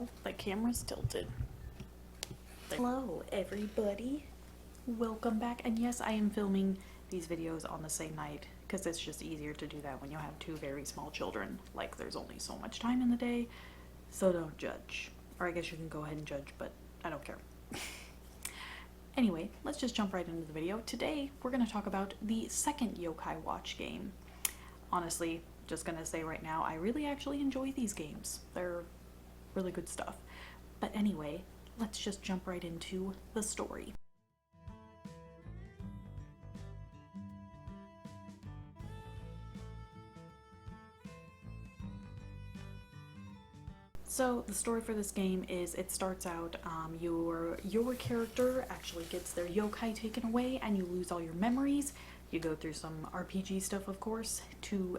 Oh, the camera's tilted. Hello, everybody. Welcome back. And yes, I am filming these videos on the same night because it's just easier to do that when you have two very small children. Like, there's only so much time in the day, so don't judge. Or I guess you can go ahead and judge, but I don't care. Anyway, let's just jump right into the video. Today, we're going to talk about the second Yokai Watch game. Honestly, just gonna say right now, I really actually enjoy these games. They're really good stuff. But anyway, let's just jump right into the story. So the story for this game is it starts out your character actually gets their yokai taken away and you lose all your memories. You go through some RPG stuff, of course.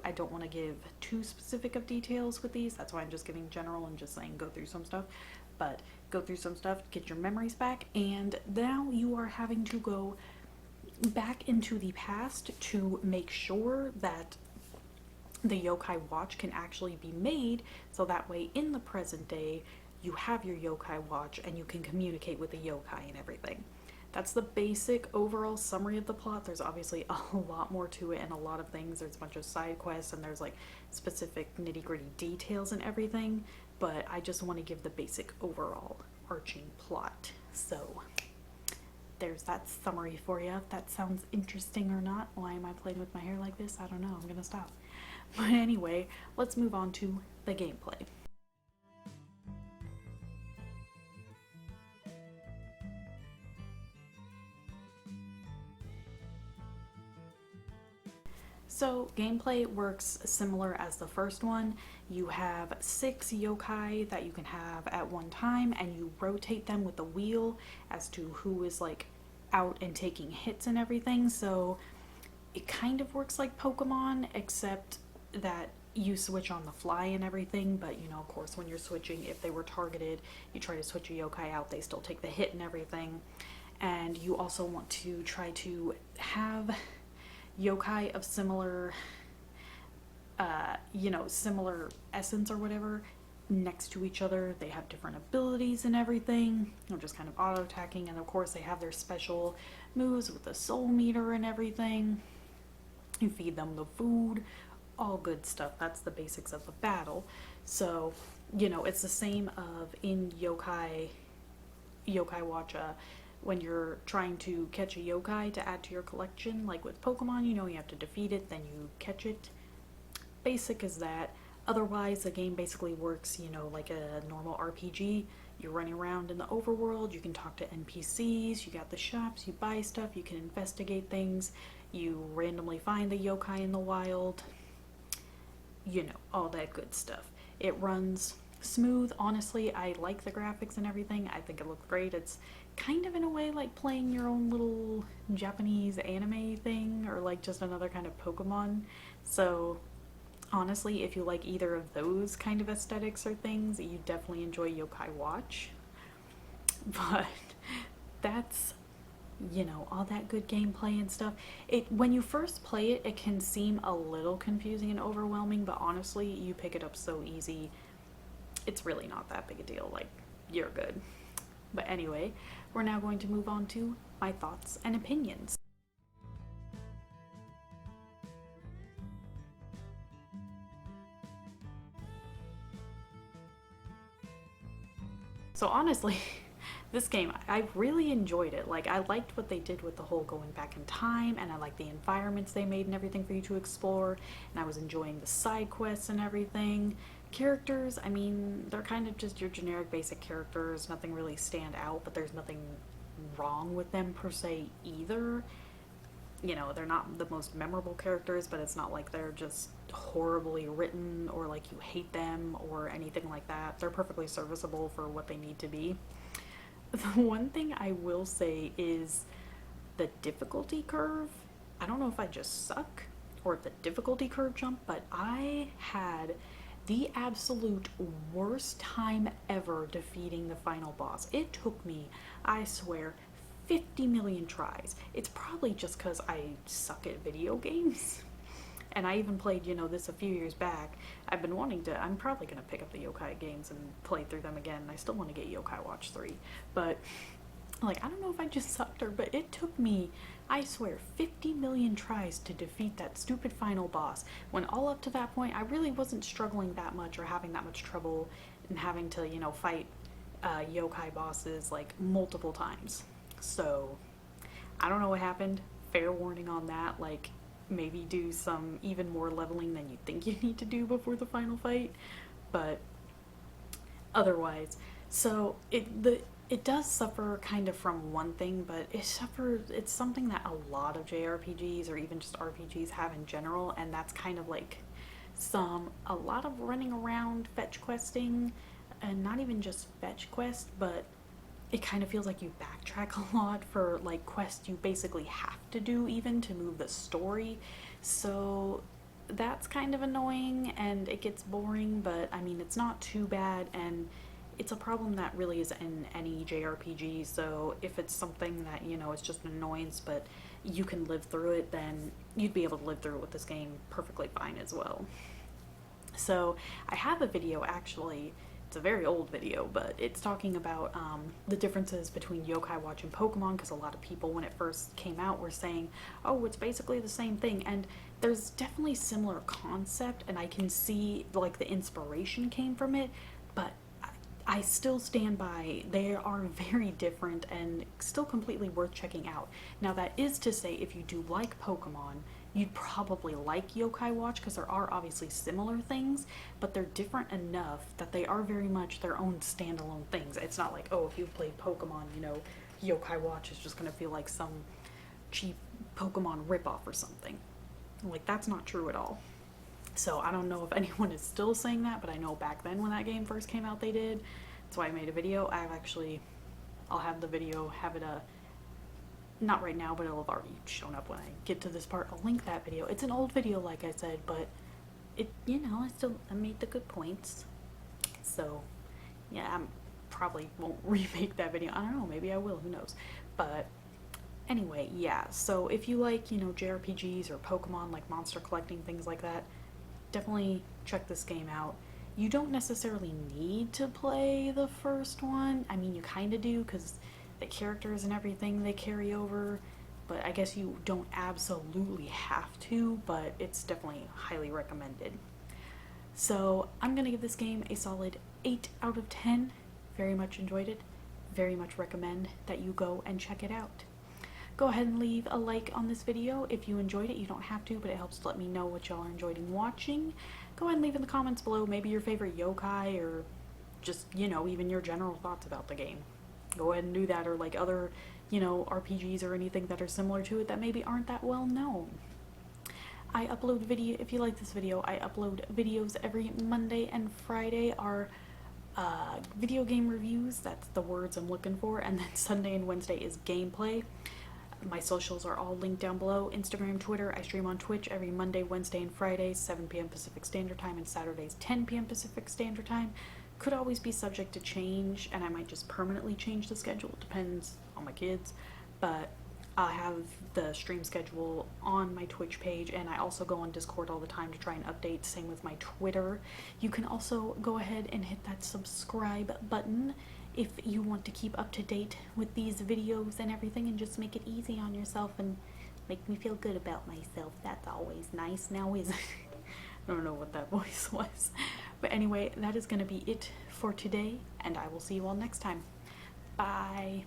I don't want to give too specific of details with these. That's why I'm just giving general and just saying go through some stuff. But go through some stuff, get your memories back, and now you are having to go back into the past to make sure that the yokai watch can actually be made, so that way in the present day you have your yokai watch and you can communicate with the yokai and everything. That's the basic overall summary of the plot. There's obviously a lot more to it and a lot of things. There's a bunch of side quests and there's like specific nitty-gritty details and everything, but I just want to give the basic overall arching plot. So there's that summary for you. If that sounds interesting or not. Why am I playing with my hair like this? I don't know. I'm gonna stop. But anyway, let's move on to the gameplay. So gameplay works similar as the first one. You have 6 yokai that you can have at one time and you rotate them with the wheel as to who is like out and taking hits and everything. So it kind of works like Pokemon, except that you switch on the fly and everything, but you know, of course, when you're switching, if they were targeted, you try to switch a yokai out, they still take the hit and everything. And you also want to try to have yokai of similar similar essence or whatever next to each other. They have different abilities and everything. They're just kind of auto attacking, and of course they have their special moves with the soul meter and everything. You feed them the food, all good stuff. That's the basics of the battle. So you know, it's the same of in yokai watch, when you're trying to catch a yokai to add to your collection, like with Pokemon, you know, you have to defeat it, then you catch it. Basic as that. Otherwise, the game basically works, you know, like a normal RPG. You're running around in the overworld, you can talk to NPCs, you got the shops, you buy stuff, you can investigate things, you randomly find the yokai in the wild, you know, all that good stuff. It runs smooth. Honestly, I like the graphics and everything. I think it looks great. It's kind of in a way like playing your own little Japanese anime thing, or like just another kind of Pokemon. So honestly, if you like either of those kind of aesthetics or things, you definitely enjoy Yokai Watch. But that's, you know, all that good gameplay and stuff. When you first play it, it can seem a little confusing and overwhelming, but honestly, you pick it up so easy. It's really not that big a deal. Like, you're good. But anyway, we're now going to move on to my thoughts and opinions. So honestly, this game, I really enjoyed it. Like, I liked what they did with the whole going back in time, and I liked the environments they made and everything for you to explore, and I was enjoying the side quests and everything. Characters, I mean, they're kind of just your generic basic characters. Nothing really stand out, but there's nothing wrong with them per se either. You know, they're not the most memorable characters, but it's not like they're just horribly written or like you hate them or anything like that. They're perfectly serviceable for what they need to be. The one thing I will say is the difficulty curve. I don't know if I just suck or if the difficulty curve jumped, but I had the absolute worst time ever defeating the final boss. It took me, I swear, 50 million tries. It's probably just because I suck at video games And I even played, you know, this a few years back. I've been wanting to, I'm probably going to pick up the yokai games and play through them again. I still want to get Yokai Watch 3. But, like, I don't know if I just sucked her, but it took me, I swear, 50 million tries to defeat that stupid final boss. When all up to that point, I really wasn't struggling that much or having that much trouble and having to, you know, fight yokai bosses, like, multiple times. So, I don't know what happened. Fair warning on that. Like, maybe do some even more leveling than you think you need to do before the final fight. But otherwise, so it does suffer kind of from one thing, but it's something that a lot of JRPGs or even just RPGs have in general, and that's kind of like a lot of running around fetch questing, and not even just fetch quest, but it kind of feels like you backtrack a lot for like quests you basically have to do even to move the story. So that's kind of annoying and it gets boring, but I mean, it's not too bad, and it's a problem that really is in any JRPG. So if it's something that, you know, it's just an annoyance, but you can live through it, then you'd be able to live through it with this game perfectly fine as well. So I have a video actually. It's a very old video, but it's talking about the differences between Yokai Watch and Pokemon, because a lot of people, when it first came out, were saying, oh, it's basically the same thing. And there's definitely similar concept, and I can see like the inspiration came from it, but I still stand by they are very different and still completely worth checking out. Now, that is to say, if you do like Pokemon, you'd probably like Yokai Watch, because there are obviously similar things, but they're different enough that they are very much their own standalone things. It's not like, oh, if you've played Pokemon, you know, Yokai Watch is just going to feel like some cheap Pokemon ripoff or something. Like, that's not true at all. So I don't know if anyone is still saying that, but I know back then when that game first came out they did. That's why I made a video. I'll have the video, have it not right now, but it'll have already shown up when I get to this part. I'll link that video. It's an old video, like I said, but it, you know, I made the good points. So yeah, I probably won't remake that video. I don't know, maybe I will, who knows. But anyway, yeah, so if you like, you know, JRPGs or Pokemon, like monster collecting, things like that, definitely check this game out. You don't necessarily need to play the first one. I mean, you kind of do, because the characters and everything, they carry over, but I guess you don't absolutely have to, but it's definitely highly recommended. So I'm gonna give this game a solid 8 out of 10. Very much enjoyed it. Very much recommend that you go and check it out. Go ahead and leave a like on this video if you enjoyed it. You don't have to, but it helps to let me know what y'all are enjoying watching. Go ahead and leave in the comments below maybe your favorite yokai, or just, you know, even your general thoughts about the game. Go ahead and do that, or like other, you know, RPGs or anything that are similar to it that maybe aren't that well known. I upload video, if you like this video, I upload videos every Monday and Friday. Our video game reviews, that's the words I'm looking for, and then Sunday and Wednesday is gameplay. My socials are all linked down below. Instagram, Twitter. I stream on Twitch every Monday, Wednesday, and Friday, 7 p.m. Pacific Standard Time, and Saturdays, 10 p.m. Pacific Standard Time. Could always be subject to change, and I might just permanently change the schedule. It depends on my kids. But I have the stream schedule on my Twitch page, and I also go on Discord all the time to try and update. Same with my Twitter. You can also go ahead and hit that subscribe button if you want to keep up to date with these videos and everything, and just make it easy on yourself and make me feel good about myself. That's always nice now, isn't it? I don't know what that voice was. But anyway, that is going to be it for today, and I will see you all next time. Bye.